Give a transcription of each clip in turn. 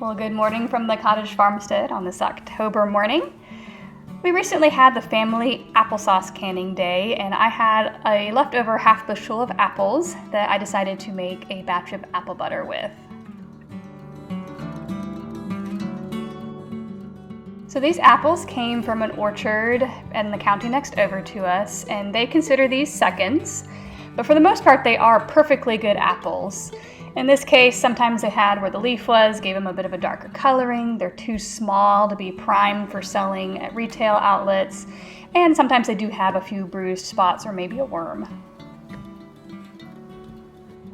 Well, good morning from the cottage farmstead on this October morning. We recently had the family applesauce canning day, and I had a leftover half bushel of apples that I decided to make a batch of apple butter with. So these apples came from an orchard in the county next over to us, and they consider these seconds, but for the most part they are perfectly good apples. In this case, sometimes they had where the leaf was, gave them a bit of a darker coloring. They're too small to be prime for selling at retail outlets, and sometimes they do have a few bruised spots or maybe a worm.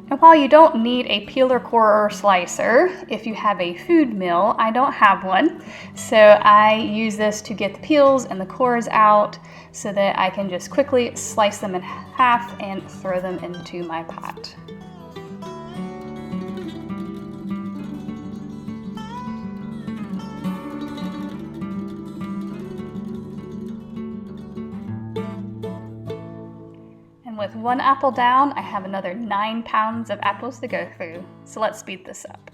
And while you don't need a peeler, corer, or slicer, if you have a food mill, I don't have one. So I use this to get the peels and the cores out so that I can just quickly slice them in half and throw them into my pot. With one apple down, I have another 9 pounds of apples to go through. So let's speed this up.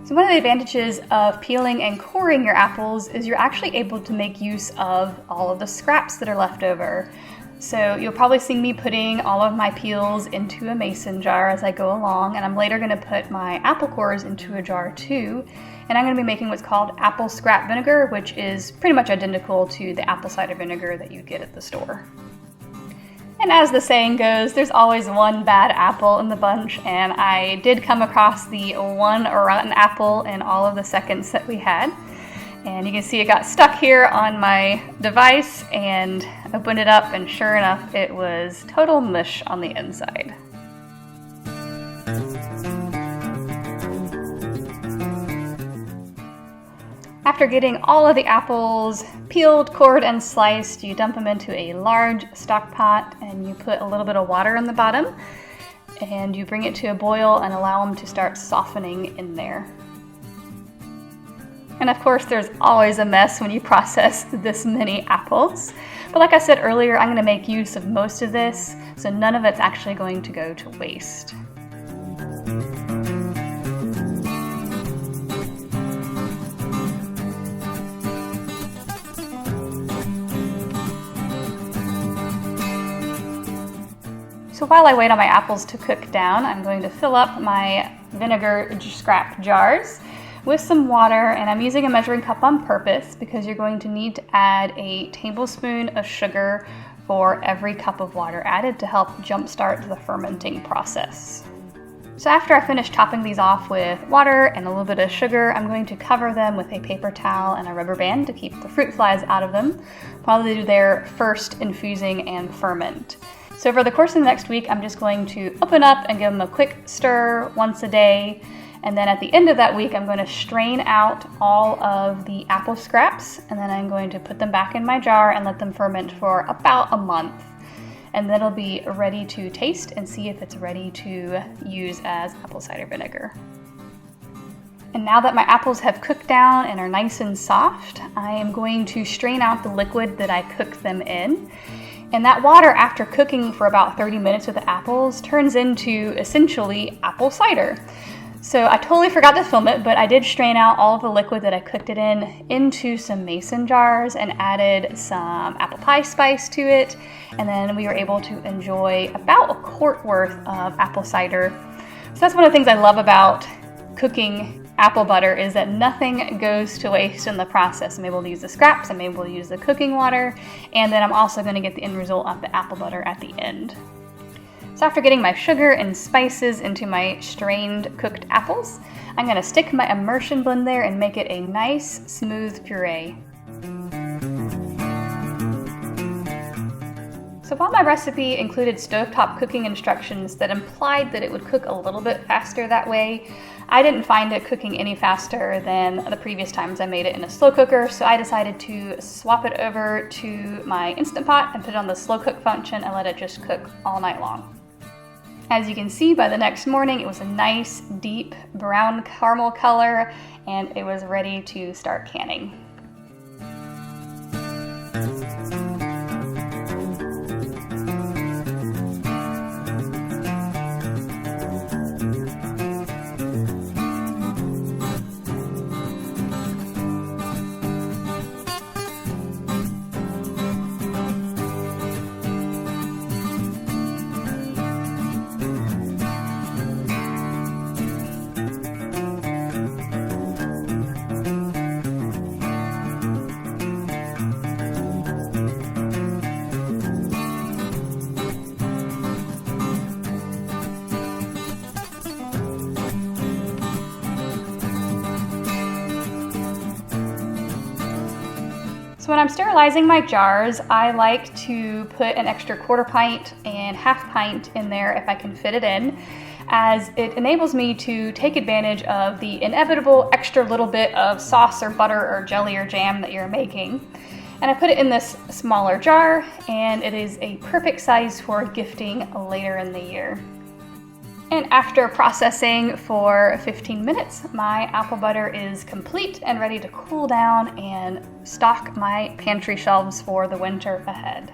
So one of the advantages of peeling and coring your apples is you're actually able to make use of all of the scraps that are left over. So you'll probably see me putting all of my peels into a mason jar as I go along, and I'm later going to put my apple cores into a jar too. And I'm going to be making what's called apple scrap vinegar, which is pretty much identical to the apple cider vinegar that you get at the store. And as the saying goes, there's always one bad apple in the bunch, and I did come across the one rotten apple in all of the seconds that we had. And you can see it got stuck here on my device, and opened it up, and sure enough, it was total mush on the inside. After getting all of the apples peeled, cored, and sliced, you dump them into a large stock pot, and you put a little bit of water in the bottom, and you bring it to a boil and allow them to start softening in there. And of course, there's always a mess when you process this many apples. But like I said earlier, I'm going to make use of most of this, so none of it's actually going to go to waste. So while I wait on my apples to cook down, I'm going to fill up my vinegar scrap jars with some water, and I'm using a measuring cup on purpose because you're going to need to add a tablespoon of sugar for every cup of water added to help jumpstart the fermenting process. So after I finish topping these off with water and a little bit of sugar, I'm going to cover them with a paper towel and a rubber band to keep the fruit flies out of them while they do their first infusing and ferment. So for the course of the next week, I'm just going to open up and give them a quick stir once a day. And then at the end of that week, I'm going to strain out all of the apple scraps, and then I'm going to put them back in my jar and let them ferment for about a month. And then it'll be ready to taste and see if it's ready to use as apple cider vinegar. And now that my apples have cooked down and are nice and soft, I am going to strain out the liquid that I cooked them in. And that water, after cooking for about 30 minutes with the apples, turns into essentially apple cider. So I totally forgot to film it, but I did strain out all of the liquid that I cooked it in into some mason jars and added some apple pie spice to it. And then we were able to enjoy about a quart worth of apple cider. So that's one of the things I love about cooking apple butter, is that nothing goes to waste in the process. I'm able to use the scraps, I'm able to use the cooking water, and then I'm also going to get the end result of the apple butter at the end. So after getting my sugar and spices into my strained cooked apples, I'm going to stick my immersion blend there and make it a nice smooth puree. So while my recipe included stovetop cooking instructions that implied that it would cook a little bit faster that way, I didn't find it cooking any faster than the previous times I made it in a slow cooker, so I decided to swap it over to my Instant Pot and put it on the slow cook function and let it just cook all night long. As you can see, by the next morning, it was a nice, deep brown caramel color, and it was ready to start canning. So when I'm sterilizing my jars, I like to put an extra 1/4 pint and 1/2 pint in there if I can fit it in, as it enables me to take advantage of the inevitable extra little bit of sauce or butter or jelly or jam that you're making. And I put it in this smaller jar, and it is a perfect size for gifting later in the year. And after processing for 15 minutes, my apple butter is complete and ready to cool down and stock my pantry shelves for the winter ahead.